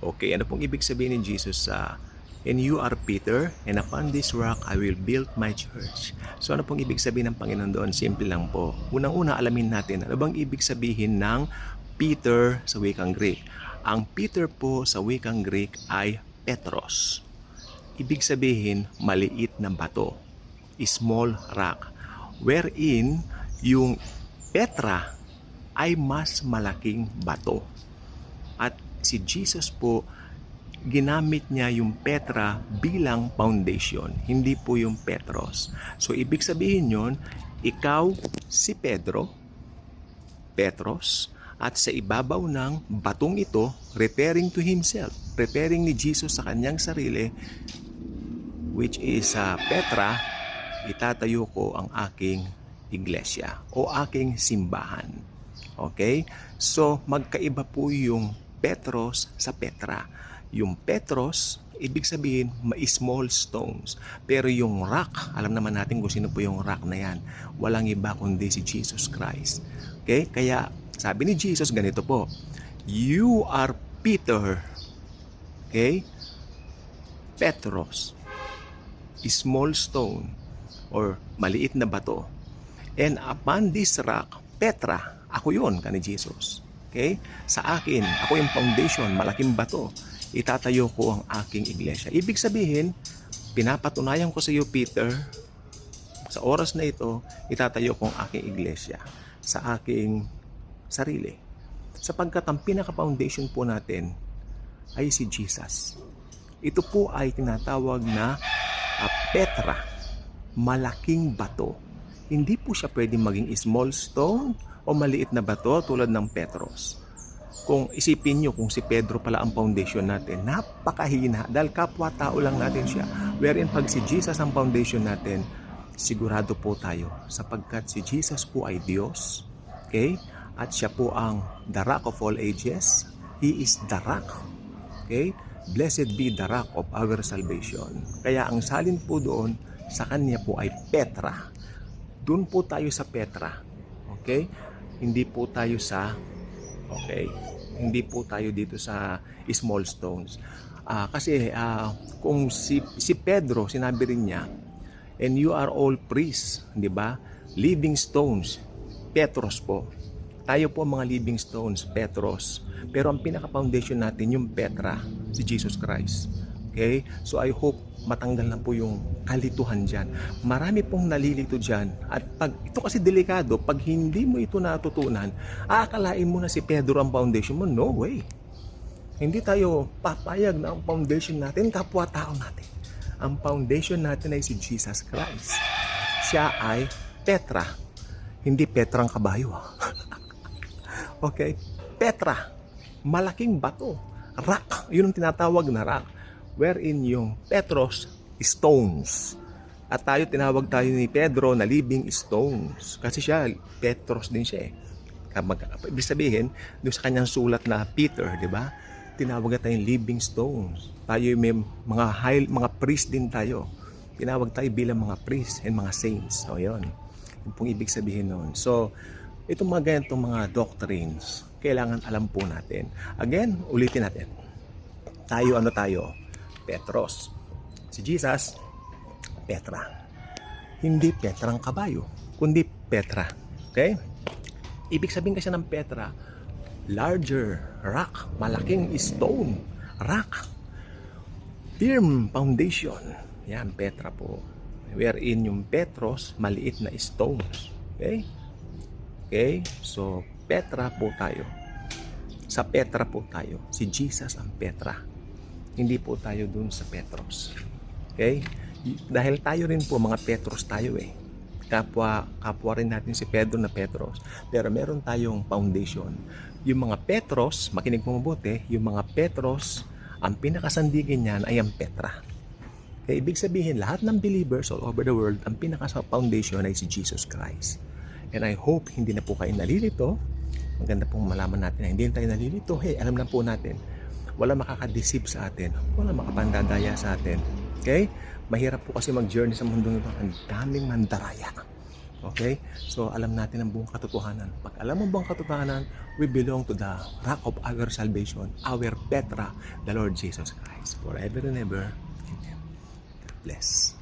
Okay, ano pong ibig sabihin ni Jesus sa "And you are Peter, and upon this rock I will build my church"? So ano pong ibig sabihin ng Panginoon doon? Simple lang po. Unang-una, alamin natin ano bang ibig sabihin ng Peter sa wikang Greek. Ang Peter po sa wikang Greek ay Petros. Ibig sabihin, maliit na bato. Small rock. Wherein, yung Petra ay mas malaking bato. At si Jesus po, ginamit niya yung Petra bilang foundation, hindi po yung Petros. So, ibig sabihin yon, ikaw si Pedro, Petros, at sa ibabaw ng batong ito, referring to himself, referring ni Jesus sa kanyang sarili, which is Petra, itatayo ko ang aking iglesia o aking simbahan. Okay? So, magkaiba po yung Petros sa Petra. Yung Petros, ibig sabihin, small stones. Pero yung rock, alam naman natin kung sino po yung rock na yan. Walang iba kundi si Jesus Christ. Okay? Kaya, sabi ni Jesus, ganito po, "You are Peter." Okay? Petros. Small stone or maliit na bato. And upon this rock, Petra, ako yun, ka ni Jesus. Okay? Sa akin, ako yung foundation, malaking bato. Itatayo ko ang aking iglesia. Ibig sabihin, pinapatunayan ko sa iyo, Peter, sa oras na ito, itatayo ko ang aking iglesia sa aking sarili. Sapagkat ang pinaka-foundation po natin ay si Jesus. Ito po ay tinatawag na Petra, malaking bato. Hindi po siya pwedeng maging small stone o maliit na bato tulad ng Petros. Kung isipin nyo kung si Pedro pala ang foundation natin, napakahina dahil kapwa-tao lang natin siya. Wherein pag si Jesus ang foundation natin, sigurado po tayo sapagkat si Jesus po ay Diyos. Okay? At siya po ang the rock of all ages. He is the rock. Okay? Blessed be the rock of our salvation. Kaya ang salin po doon sa kanya po ay Petra. Doon po tayo sa Petra. Okay? Hindi po tayo sa hindi po tayo dito sa small stones. Kasi kung si Pedro, sinabi rin niya, "And you are all priests," di ba? Living stones. Petros po. Tayo po mga living stones, Petros. Pero ang pinaka-foundation natin yung Petra, si Jesus Christ. Okay? So I hope matanggal na po yung kalituhan dyan. Marami pong nalilito dyan. At ito kasi delikado, pag hindi mo ito natutunan, aakalain mo na si Pedro ang foundation mo. No way. Hindi tayo papayag na ang foundation natin, kapwa-tao natin. Ang foundation natin ay si Jesus Christ. Siya ay Petra. Hindi Petrang kabayo. Okay? Petra. Malaking bato. Rock. Yun ang tinatawag na rock. Wherein yung Petros, stones. At tinawag tayo ni Pedro na living stones. Kasi siya, Petros din siya eh. Ibig sabihin, doon sa kanyang sulat na Peter, di ba? Tinawag tayong living stones. Tayo may mga priest din tayo. Tinawag tayo bilang mga priest and mga saints. So, yun. Yung pong ibig sabihin noon. So, itong mga ganitong mga doctrines, kailangan alam po natin. Again, ulitin natin. Tayo, Petros. Si Jesus, Petra. Hindi Petrang kabayo, kundi Petra. Okay? Ibig sabihin kasi ng Petra, larger, rock, malaking stone, rock, firm foundation. Yan, Petra po. Wherein yung Petros, maliit na stones. Okay? Okay? So, Petra po tayo. Sa Petra po tayo. Si Jesus ang Petra. Hindi po tayo dun sa Petros. Okay? Dahil tayo rin po, mga Petros tayo eh. Kapwa rin natin si Pedro na Petros. Pero meron tayong foundation. Yung mga Petros, makinig mo mabuti, yung mga Petros, ang pinakasandigin niyan ay ang Petra. Kaya ibig sabihin, lahat ng believers all over the world, ang pinaka-foundation ay si Jesus Christ. And I hope hindi na po kayo nalilito. Maganda pong malaman natin na hindi tayo nalilito. Hey, alam na po natin, wala makakadeceive sa atin, wala makapandadaya sa atin. Okay? Mahirap po kasi mag-journey sa mundo nito. Ang daming mandaraya. Okay? So, alam natin ang buong katotohanan. Pag alam mo buong katotohanan, we belong to the rock of our salvation, our Petra, the Lord Jesus Christ. Forever and ever. Amen. God bless.